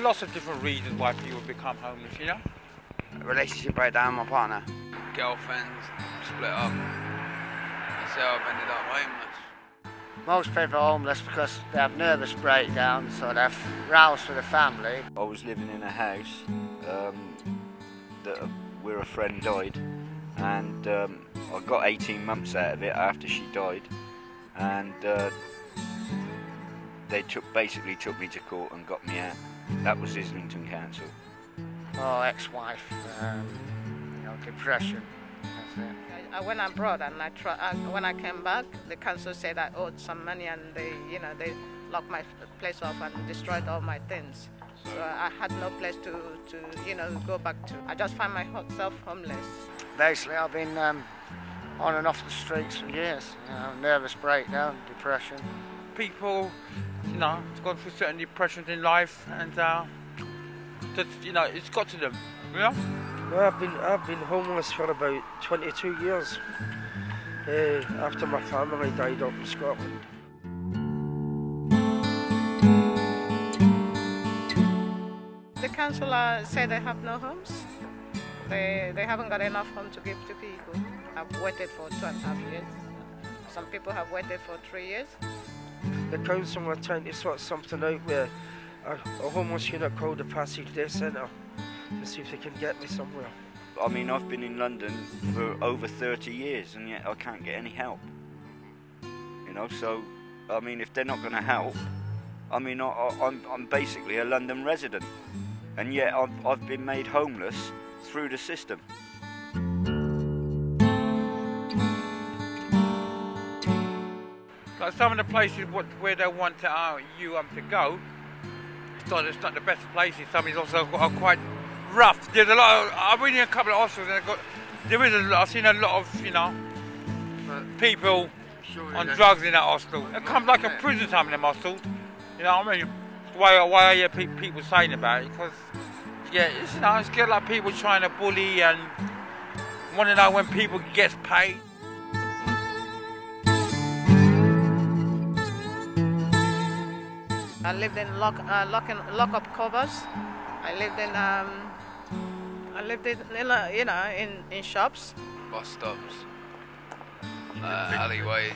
lots of different reasons why people become homeless, you know? Relationship breakdown with my partner. Girlfriends split up. That's how I've ended up homeless. Most people are homeless because they have nervous breakdowns or they're roused for the family. I was living in a house where a friend died, and I got 18 months out of it after she died, and they basically took me to court and got me out. That was Islington Council. Oh, ex-wife, depression. That's it. I went abroad and when I came back, the council said I owed some money and they locked my place off and destroyed all my things. So I had no place to go back to. I just find myself homeless. Basically, I've been on and off the streets for years. Nervous breakdown, depression. People, have gone through certain depressions in life, and it's got to them, you know? Well, I've been homeless for about 22 years after my family died up in Scotland. The council say they have no homes. They haven't got enough homes to give to people. I've waited for 2.5 years. Some people have waited for 3 years. The council are trying to sort something out with a homeless unit called the Passage Day Centre to see if they can get me somewhere. I mean, I've been in London for over 30 years and yet I can't get any help. So, I mean, if they're not going to help, I mean, I'm basically a London resident, and yet I've been made homeless through the system. Like some of the places where they want you to go, it's not the best places. Some is also quite rough. There's a lot of, I've been in a couple of hostels and I've seen a lot of, people on drugs in that hostel. It comes like a prison time in them hostels. You know what I mean? Why I hear people saying about it, because it's get like people trying to bully and want to know when people gets paid. I lived in lock-up covers. I lived in shops. Bus stops, alleyways.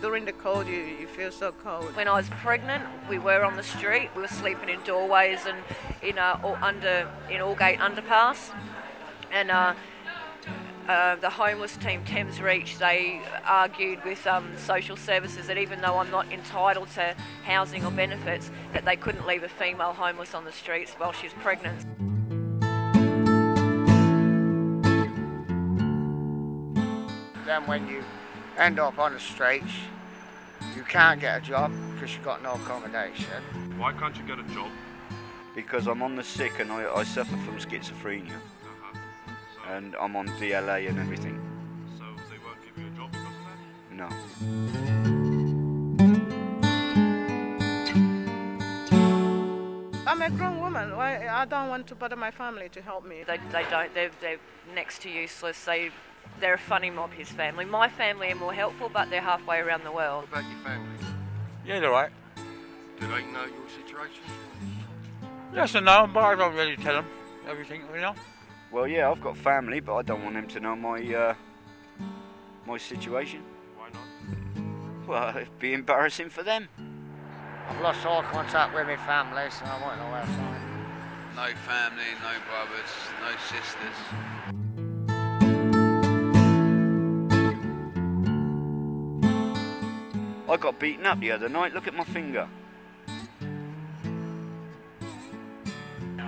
During the cold, you feel so cold. When I was pregnant, we were on the street. We were sleeping in doorways and in Aldgate underpass. And the homeless team, Thames Reach, they argued with social services that even though I'm not entitled to housing or benefits, that they couldn't leave a female homeless on the streets while she's pregnant. Then when you end up on the streets, you can't get a job because you've got no accommodation. Why can't you get a job? Because I'm on the sick and I suffer from schizophrenia. And I'm on DLA and everything. So they won't give you a job because of that? No. I'm a grown woman. I don't want to bother my family to help me. They don't. They're next to useless. They're a funny mob, his family. My family are more helpful, but they're halfway around the world. What about your family? Yeah, they're right. Do they know your situation? Yes and no, but I don't really tell them everything, you know. Well, yeah, I've got family, but I don't want them to know my situation. Why not? Well, it'd be embarrassing for them. I've lost all contact with my family, so I won't know where to find them. No family, no brothers, no sisters. I got beaten up the other night. Look at my finger.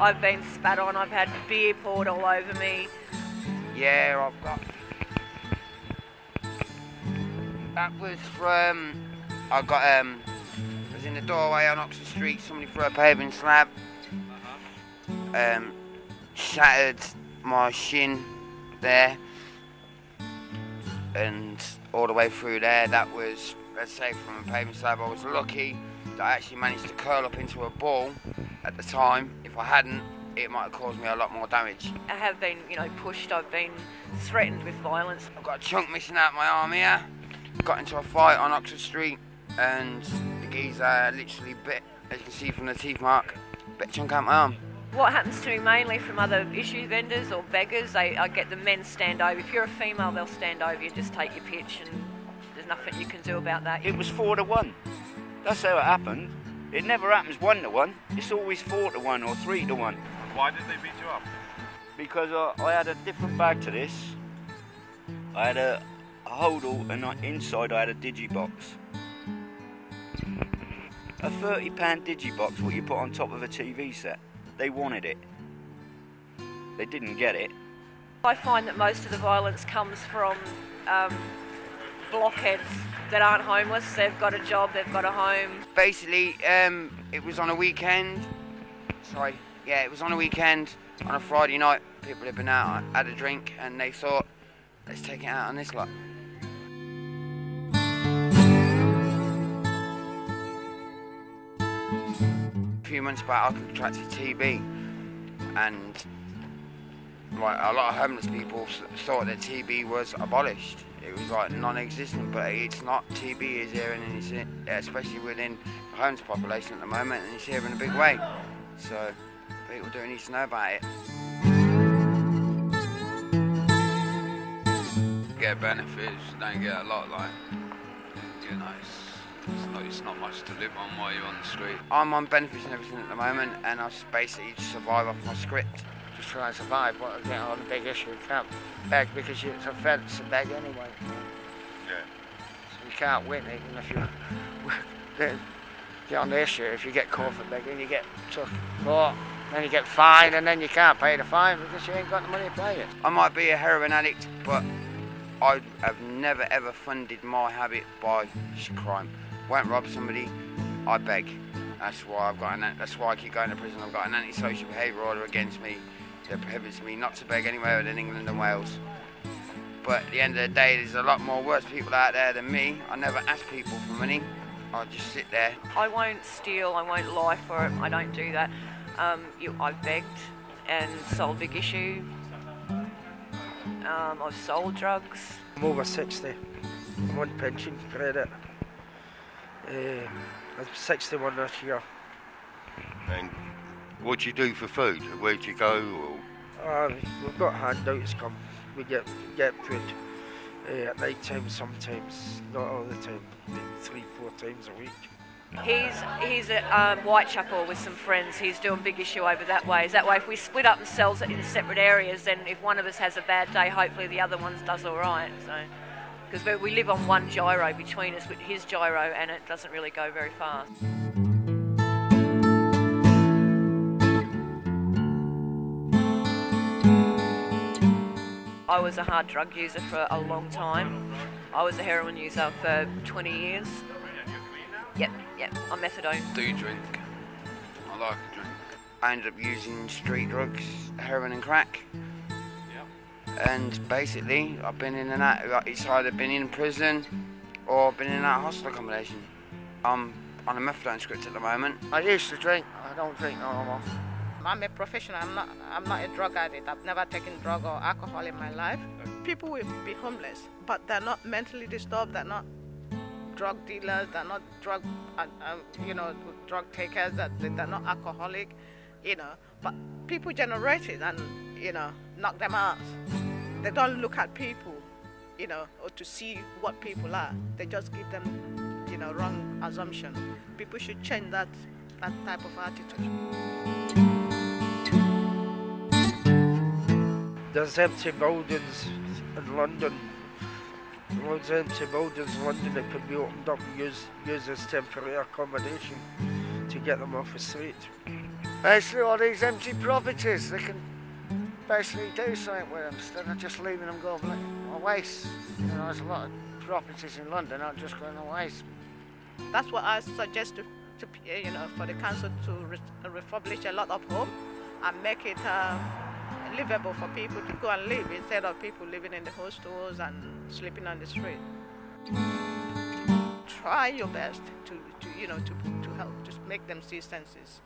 I've been spat on, I've had beer poured all over me. Yeah, I've got... That was from... I was in the doorway on Oxford Street, somebody threw a paving slab. Shattered my shin there. And all the way through there, that was, let's say, from a paving slab. I was lucky that I actually managed to curl up into a ball at the time. If I hadn't, it might have caused me a lot more damage. I have been, pushed. I've been threatened with violence. I've got a chunk missing out my arm here. Got into a fight on Oxford Street and the geezer literally bit, as you can see from the teeth mark, bit chunk out my arm. What happens to me mainly from other issue vendors or beggars, I get the men stand over. If you're a female, they'll stand over you, just take your pitch, and there's nothing you can do about that. It was 4-1. That's how it happened. It never happens 1-1. It's always 4-1 or 3-1. Why did they beat you up? Because I had a different bag to this. I had a hodl, and inside I had a digibox. A £30 digibox, what you put on top of a TV set. They wanted it. They didn't get it. I find that most of the violence comes from blockheads that aren't homeless. They've got a job, they've got a home. Basically, it was on a weekend. It was on a weekend, on a Friday night. People had been out, had a drink, and they thought, let's take it out on this lot. A few months back, I contracted TB, and like a lot of homeless people thought that TB was abolished. It was like non-existent, but it's not. TB is here, and it's especially within the homeless population at the moment, and it's here in a big way. So people do need to know about it. Get benefits, don't get a lot, like, you know, it's not much to live on while you're on the street. I'm on benefits and everything at the moment, and I basically just survive off my script. Just try and survive. What again on the big issue? You can't beg because it's offence to beg anyway. Yeah. So you can't win even if you get on the issue. If you get caught for begging, you get took court, then you get fined, and then you can't pay the fine because you ain't got the money to pay it. I might be a heroin addict, but I have never ever funded my habit by crime. Won't rob somebody, I beg. That's why that's why I keep going to prison. I've got an antisocial behaviour order against me that prohibits me not to beg anywhere other than England and Wales. But at the end of the day, there's a lot more worse people out there than me. I never ask people for money. I just sit there. I won't steal, I won't lie for it, I don't do that. I've begged and sold big issue. I've sold drugs. I'm over 60. I'm on pension credit. I'm 61 this year. And what do you do for food? Where do you go? Or? We've got handouts come. We get food at night time sometimes, not all the time, maybe 3-4 times a week. He's at Whitechapel with some friends. He's doing big issue over that way. That way, if we split up and sell it in separate areas, then if one of us has a bad day, hopefully the other one does all right. So, because we live on one gyro between us, with his gyro, and it doesn't really go very fast. I was a hard drug user for a long time. I was a heroin user for 20 years. Yep, I'm methadone. Do you drink? I like a drink. I ended up using street drugs, heroin and crack. And basically, I've been in and out. It's either been in prison or been in and out of hostel accommodation. I'm on a methadone script at the moment. I used to drink. I don't drink no more. I'm a professional. I'm not a drug addict. I've never taken drug or alcohol in my life. People will be homeless, but they're not mentally disturbed. They're not drug dealers. They're not drug takers. They're not alcoholic, But people generate it and knock them out. They don't look at people, or to see what people are. They just give them, wrong assumption. People should change that type of attitude. There's empty buildings in London. Loads of empty buildings in London that could be opened up and used as temporary accommodation to get them off the street. Basically, all these empty properties, they can basically do something with them instead of just leaving them go a waste. There's a lot of properties in London that are just going to waste. That's what I suggest for the council to refurbish a lot of homes and make it livable for people to go and live instead of people living in the hostels and sleeping on the street. Try your best to help, just make them see senses.